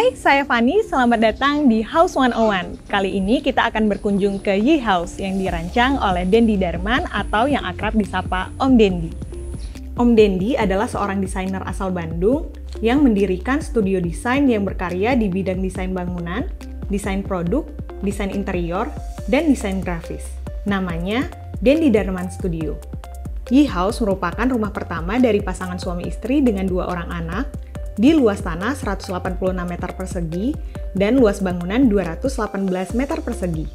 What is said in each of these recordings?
Hai, saya Fani. Selamat datang di House 101. Kali ini kita akan berkunjung ke Yi House yang dirancang oleh Dendi Darman atau yang akrab disapa Om Dendi. Om Dendi adalah seorang desainer asal Bandung yang mendirikan studio desain yang berkarya di bidang desain bangunan, desain produk, desain interior, dan desain grafis. Namanya Dendi Darman Studio. Yi House merupakan rumah pertama dari pasangan suami istri dengan 2 orang anak di luas tanah 186 meter persegi dan luas bangunan 218 meter persegi.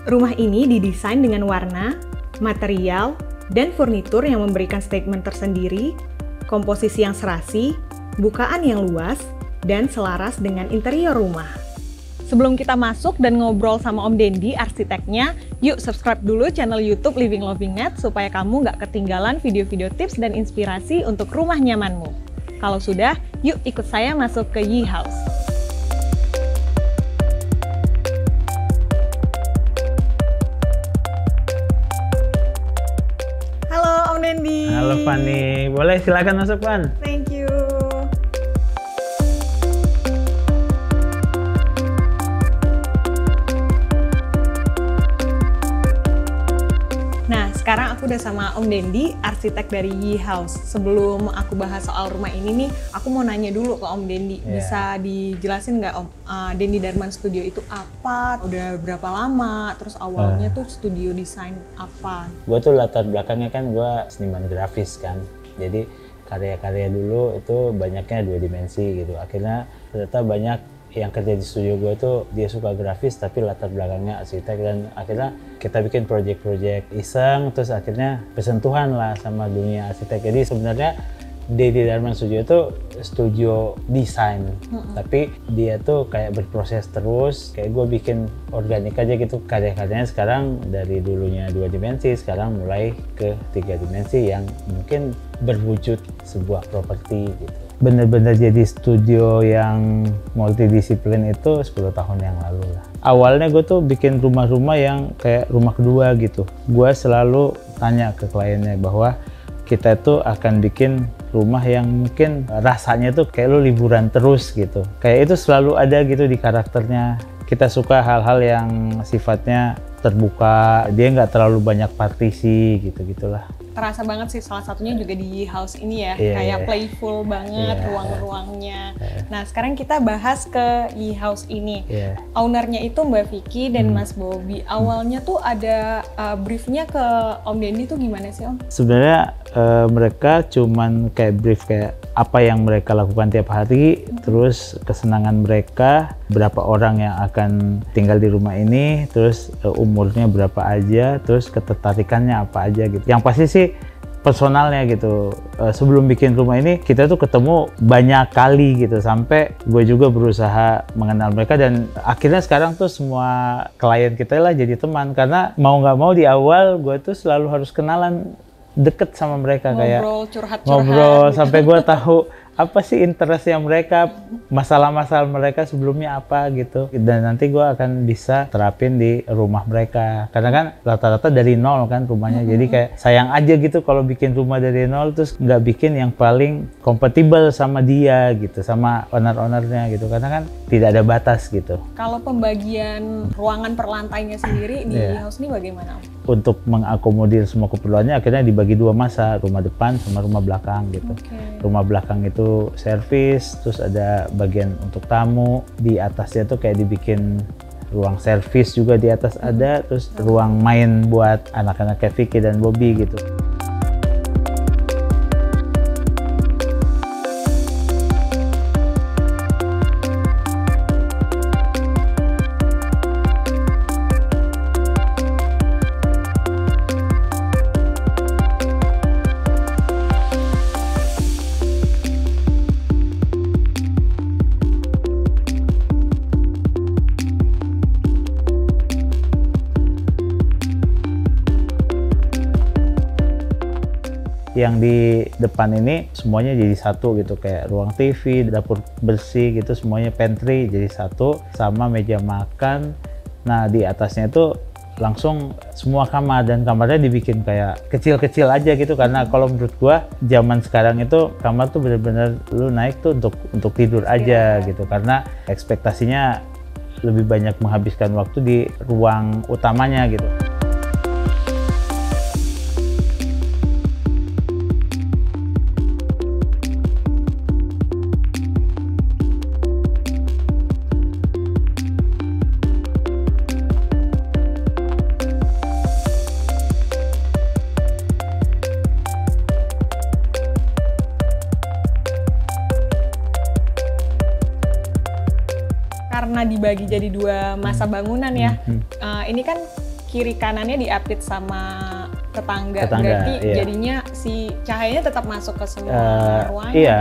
Rumah ini didesain dengan warna, material, dan furnitur yang memberikan statement tersendiri, komposisi yang serasi, bukaan yang luas, dan selaras dengan interior rumah. Sebelum kita masuk dan ngobrol sama Om Dendi, arsiteknya, yuk subscribe dulu channel YouTube Living Loving Net supaya kamu nggak ketinggalan video-video tips dan inspirasi untuk rumah nyamanmu. Kalau sudah, yuk ikut saya masuk ke Yi House. Halo Om Dendi. Halo Fani, boleh silakan masuk Fan. Thank you. Sekarang aku udah sama Om Dendi, arsitek dari Yi House. Sebelum aku bahas soal rumah ini nih, aku mau nanya dulu ke Om Dendi. Bisa dijelasin nggak Om, Dendi Darman Studio itu apa? Udah berapa lama? Terus awalnya tuh studio desain apa? Gue tuh latar belakangnya kan gue seniman grafis kan. Jadi karya-karya dulu itu banyaknya 2 dimensi gitu. Akhirnya ternyata banyak yang kerja di studio gue tuh dia suka grafis tapi latar belakangnya arsitek, dan akhirnya kita bikin project-project iseng, terus akhirnya bersentuhan lah sama dunia arsitek. Jadi sebenarnya Dendi Darman Studio itu studio desain, tapi dia tuh kayak berproses terus, kayak gue bikin organik aja gitu. Karya-karyanya sekarang dari dulunya 2 dimensi, sekarang mulai ke 3 dimensi yang mungkin berwujud sebuah properti gitu. Bener-bener jadi studio yang multidisiplin itu 10 tahun yang lalu lah. Awalnya gue tuh bikin rumah-rumah yang kayak rumah kedua gitu. Gue selalu tanya ke kliennya bahwa kita tuh akan bikin rumah yang mungkin rasanya tuh kayak lu liburan terus gitu. Kayak itu selalu ada gitu di karakternya. Kita suka hal-hal yang sifatnya terbuka, dia nggak terlalu banyak partisi gitu-gitulah. Terasa banget sih, salah satunya juga di Yi House ini ya, kayak playful banget ruang-ruangnya. Nah sekarang kita bahas ke Yi House ini. Ownernya itu Mbak Vicky dan Mas Bobby. Awalnya tuh ada briefnya ke Om Dendi tuh gimana sih Om? Sebenarnya mereka cuman kayak brief kayak apa yang mereka lakukan tiap hari, terus kesenangan mereka, berapa orang yang akan tinggal di rumah ini, terus umurnya berapa aja, terus ketertarikannya apa aja gitu. Yang pasti sih personalnya gitu. Sebelum bikin rumah ini kita tuh ketemu banyak kali gitu, sampai gue juga berusaha mengenal mereka, dan akhirnya sekarang tuh semua klien kita lah jadi teman, karena mau nggak mau di awal gue tuh selalu harus kenalan deket sama mereka, ngobrol, kayak ngobrol sampai gue tahu apa sih interestnya mereka, masalah-masalah mereka sebelumnya apa gitu, dan nanti gue akan bisa terapin di rumah mereka, karena kan rata-rata dari nol kan rumahnya. Jadi kayak sayang aja gitu kalau bikin rumah dari nol terus nggak bikin yang paling kompatibel sama dia gitu, sama owner-ownernya gitu, karena kan tidak ada batas gitu. Kalau pembagian ruangan per lantainya sendiri di house ini bagaimana? Untuk mengakomodir semua keperluannya akhirnya dibagi 2 masa, rumah depan sama rumah belakang gitu. Rumah belakang itu servis, terus ada bagian untuk tamu, di atasnya tuh kayak dibikin ruang servis juga di atas ada, terus ruang main buat anak-anak kayak Vicky dan Bobby gitu. Yang di depan ini semuanya jadi satu gitu, kayak ruang TV, dapur bersih gitu, semuanya pantry jadi satu, sama meja makan. Nah di atasnya itu langsung semua kamar, dan kamarnya dibikin kayak kecil-kecil aja gitu, karena kalau menurut gua zaman sekarang itu kamar tuh bener-bener lu naik tuh untuk tidur aja gitu, karena ekspektasinya lebih banyak menghabiskan waktu di ruang utamanya gitu. Karena dibagi jadi dua masa bangunan ya, ini kan kiri kanannya diapit sama tetangga berarti iya. jadinya si cahayanya tetap masuk ke semua ruangan. Iya,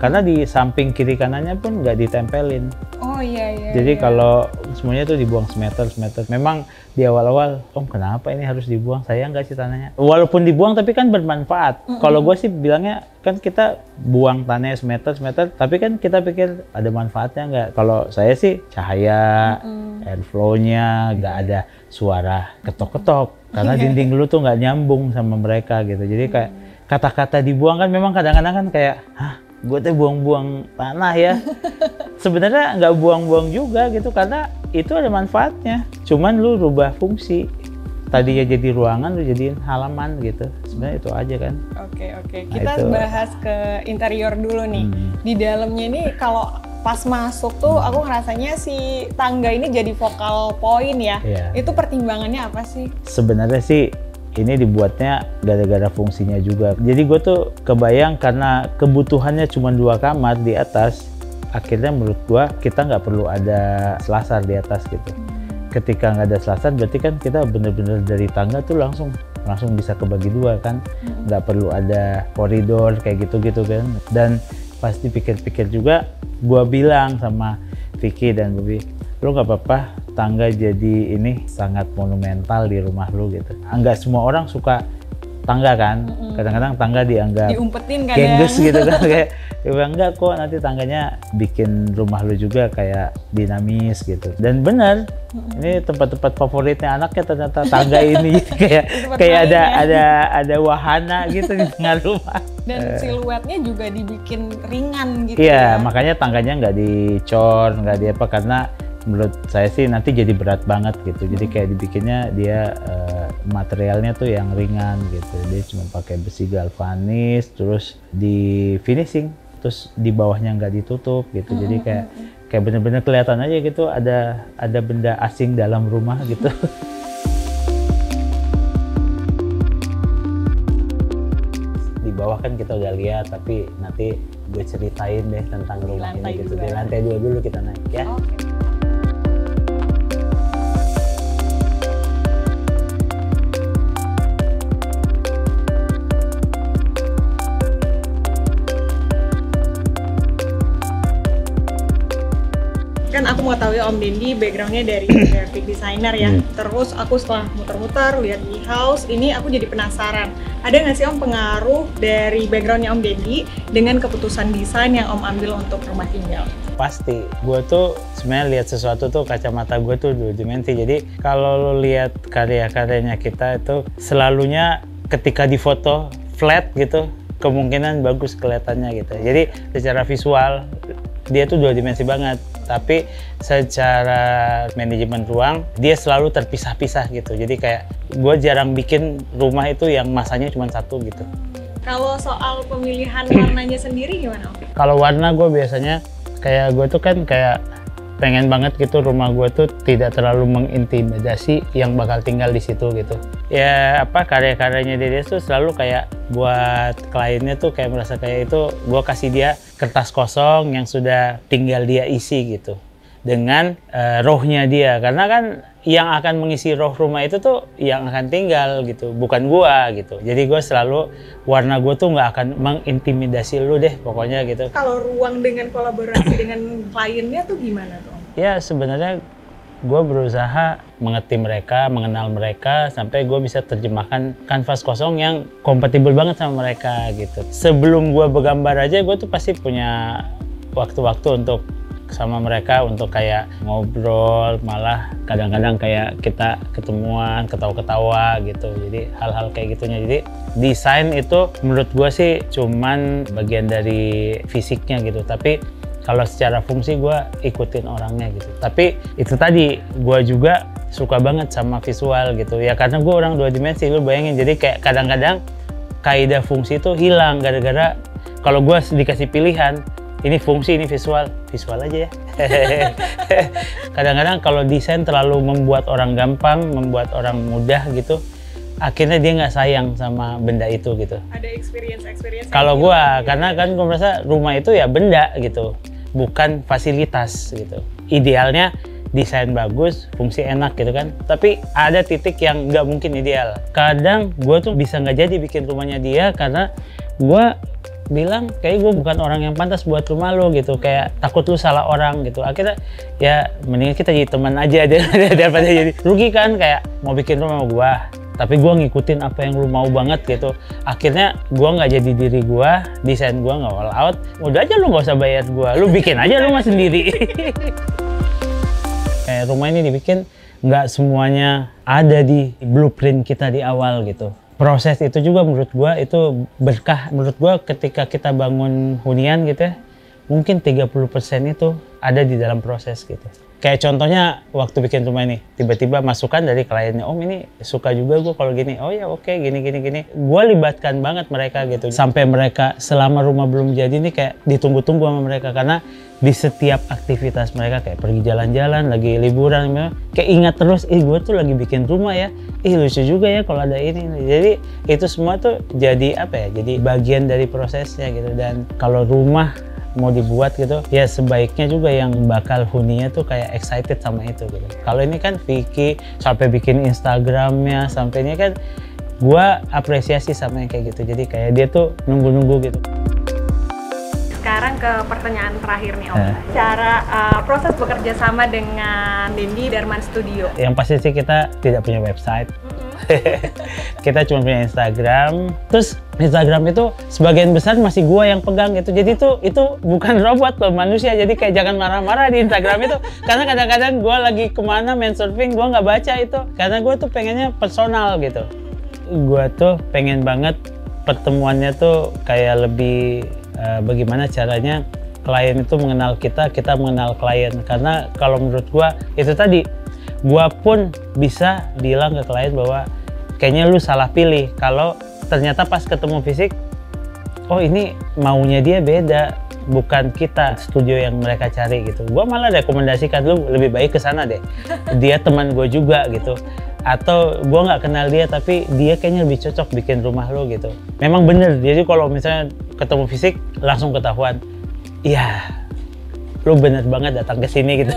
karena di samping kiri kanannya pun nggak ditempelin. Oh iya. Jadi kalau semuanya tuh dibuang semeter. Memang di awal-awal, Om kenapa ini harus dibuang? Sayang nggak sih tanahnya? Walaupun dibuang tapi kan bermanfaat. Kalau gue sih bilangnya kan kita buang tanahnya semeter, tapi kan kita pikir ada manfaatnya nggak? Kalau saya sih cahaya, airflow-nya, nggak ada suara ketok-ketok. Karena dinding lu tuh nggak nyambung sama mereka gitu. Jadi kayak kata-kata dibuang kan memang kadang-kadang kan kayak, hah, gue tuh buang-buang tanah ya. Sebenarnya nggak buang-buang juga gitu, karena itu ada manfaatnya. Cuman lu rubah fungsi. Tadinya jadi ruangan, lu jadiin halaman gitu. Sebenarnya itu aja kan. Oke. Kita bahas ke interior dulu nih. Di dalamnya ini kalau pas masuk tuh aku ngerasanya si tangga ini jadi focal point ya. Itu pertimbangannya apa sih? Sebenarnya sih ini dibuatnya gara-gara fungsinya juga. Jadi gue tuh kebayang karena kebutuhannya cuma 2 kamar di atas, akhirnya menurut gue kita nggak perlu ada selasar di atas gitu. Ketika nggak ada selasar berarti kan kita bener-bener dari tangga tuh langsung bisa kebagi 2 kan. Nggak perlu ada koridor kayak gitu-gitu kan. Dan pasti pikir-pikir juga, gue bilang sama Vicky dan Bobi, lu nggak apa-apa tangga jadi ini sangat monumental di rumah lu gitu. Enggak semua orang suka tangga kan, kadang-kadang tangga dianggap diumpetin kan gengges gitu kan, kayak enggak kok, nanti tangganya bikin rumah lu juga kayak dinamis gitu. Dan bener, ini tempat-tempat favoritnya anaknya ternyata tangga ini kayak ada wahana gitu di tengah rumah. Dan siluetnya juga dibikin ringan gitu. Iya, makanya tangganya nggak dicor, nggak di apa, karena menurut saya sih nanti jadi berat banget gitu. Jadi kayak dibikinnya dia materialnya tuh yang ringan gitu. Dia cuma pakai besi galvanis, terus di finishing, terus di bawahnya nggak ditutup gitu. Jadi kayak bener-bener kelihatan aja gitu ada benda asing dalam rumah gitu. Di bawah kan kita udah lihat, tapi nanti gue ceritain deh tentang rumah ini gitu. Di lantai 2 dulu kita naik ya. Kan aku mau tahu ya Om Dendi backgroundnya dari graphic designer ya. Terus aku setelah muter-muter lihat di house ini, aku jadi penasaran. Ada nggak sih Om pengaruh dari backgroundnya Om Dendi dengan keputusan desain yang Om ambil untuk rumah tinggal? Pasti. Gue tuh sebenarnya lihat sesuatu tuh kacamata gue tuh 2 dimensi. Jadi kalau lo lihat karya-karyanya kita itu selalunya ketika difoto flat gitu, kemungkinan bagus kelihatannya gitu. Jadi secara visual dia tuh 2 dimensi banget. Tapi secara manajemen ruang dia selalu terpisah-pisah gitu. Jadi kayak gue jarang bikin rumah itu yang masanya cuma 1 gitu. Kalau soal pemilihan warnanya sendiri gimana Om? Kalau warna gue biasanya kayak gue tuh kan kayak pengen banget gitu rumah gue tuh tidak terlalu mengintimidasi yang bakal tinggal di situ gitu. Ya apa karya-karyanya dia tuh selalu kayak buat kliennya tuh kayak merasa kayak itu gue kasih dia kertas kosong yang sudah tinggal dia isi gitu dengan rohnya dia, karena kan yang akan mengisi roh rumah itu tuh yang akan tinggal gitu, bukan gua gitu. Jadi gue selalu warna gue tuh nggak akan mengintimidasi lu deh pokoknya gitu. Kalau ruang dengan kolaborasi dengan kliennya tuh gimana tuh? Ya sebenarnya gue berusaha mengerti mereka, mengenal mereka, sampai gue bisa terjemahkan kanvas kosong yang kompatibel banget sama mereka gitu. Sebelum gue bergambar aja gue tuh pasti punya waktu-waktu untuk sama mereka untuk kayak ngobrol, malah kadang-kadang kayak kita ketemuan, ketawa-ketawa gitu. Jadi hal-hal kayak gitunya. Jadi desain itu menurut gue sih cuman bagian dari fisiknya gitu. Tapi kalau secara fungsi gue ikutin orangnya gitu. Tapi itu tadi gue juga suka banget sama visual gitu. Ya karena gue orang 2 dimensi, lu bayangin. Jadi kayak kadang-kadang kaidah fungsi itu hilang gara-gara kalau gue dikasih pilihan, ini fungsi, ini visual aja ya. Kadang-kadang kalau desain terlalu membuat orang gampang, membuat orang mudah gitu, akhirnya dia nggak sayang sama benda itu gitu. Ada experience kalau gue, karena kan gue merasa rumah itu ya benda gitu, bukan fasilitas gitu. Idealnya desain bagus, fungsi enak gitu kan. Tapi ada titik yang nggak mungkin ideal. Kadang gue tuh bisa nggak jadi bikin rumahnya dia karena gue bilang kayak gue bukan orang yang pantas buat rumah lo gitu, kayak takut lu salah orang gitu. Akhirnya ya mendingan kita jadi teman aja daripada jadi rugi kan, kayak mau bikin rumah sama gue tapi gue ngikutin apa yang lu mau banget gitu. Akhirnya gue nggak jadi diri gue, desain gue nggak all out. Udah aja lu nggak usah bayar gue, lu bikin aja rumah sendiri. Kayak rumah ini dibikin nggak semuanya ada di blueprint kita di awal gitu. Proses itu juga menurut gua itu berkah. Menurut gua ketika kita bangun hunian gitu ya, mungkin 30% itu ada di dalam proses gitu. Kayak contohnya waktu bikin rumah ini, tiba-tiba masukan dari kliennya, Om ini suka juga gua kalau gini. Oh ya oke, gini. Gua libatkan banget mereka gitu. Sampai mereka selama rumah belum jadi nih kayak ditunggu-tunggu sama mereka. Karena di setiap aktivitas mereka kayak pergi jalan-jalan, lagi liburan, kayak ingat terus, gua tuh lagi bikin rumah ya. Lucu juga ya kalau ada ini. Jadi itu semua tuh jadi apa ya, jadi bagian dari prosesnya gitu. Dan kalau rumah mau dibuat gitu ya, sebaiknya juga yang bakal huninya tuh kayak excited sama itu gitu. Kalau ini kan Vicky sampai bikin Instagramnya, sampai ini kan gua apresiasi sama yang kayak gitu. Jadi kayak dia tuh nunggu-nunggu gitu. Sekarang ke pertanyaan terakhir nih Om. Cara proses bekerja sama dengan Dendi Darman Studio. Yang pasti sih kita tidak punya website. Kita cuma punya Instagram. Terus Instagram itu sebagian besar masih gua yang pegang gitu. Jadi itu bukan robot loh, manusia. Jadi kayak jangan marah-marah di Instagram itu. Karena kadang-kadang gua lagi kemana main surfing, gua nggak baca itu. Karena gua tuh pengennya personal gitu. Gua tuh pengen banget pertemuannya tuh kayak lebih bagaimana caranya klien itu mengenal kita mengenal klien. Karena kalau menurut gua itu tadi, gua pun bisa bilang ke klien bahwa kayaknya lu salah pilih kalau ternyata pas ketemu fisik, oh ini maunya dia beda, bukan kita studio yang mereka cari gitu. Gua malah rekomendasikan lu lebih baik ke sana deh. Dia teman gua juga gitu. Atau gua nggak kenal dia tapi dia kayaknya lebih cocok bikin rumah lo gitu. Memang bener, jadi kalau misalnya ketemu fisik langsung ketahuan, iya lo bener banget datang ke sini gitu.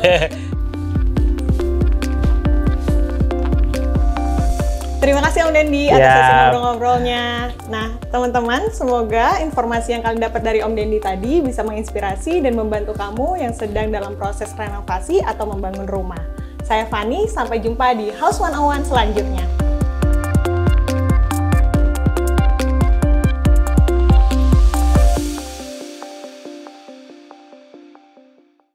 Terima kasih Om Dendi atas sesi ngobrol-ngobrolnya. Nah, teman-teman, semoga informasi yang kalian dapat dari Om Dendi tadi bisa menginspirasi dan membantu kamu yang sedang dalam proses renovasi atau membangun rumah. Saya Fani, sampai jumpa di House 101 selanjutnya.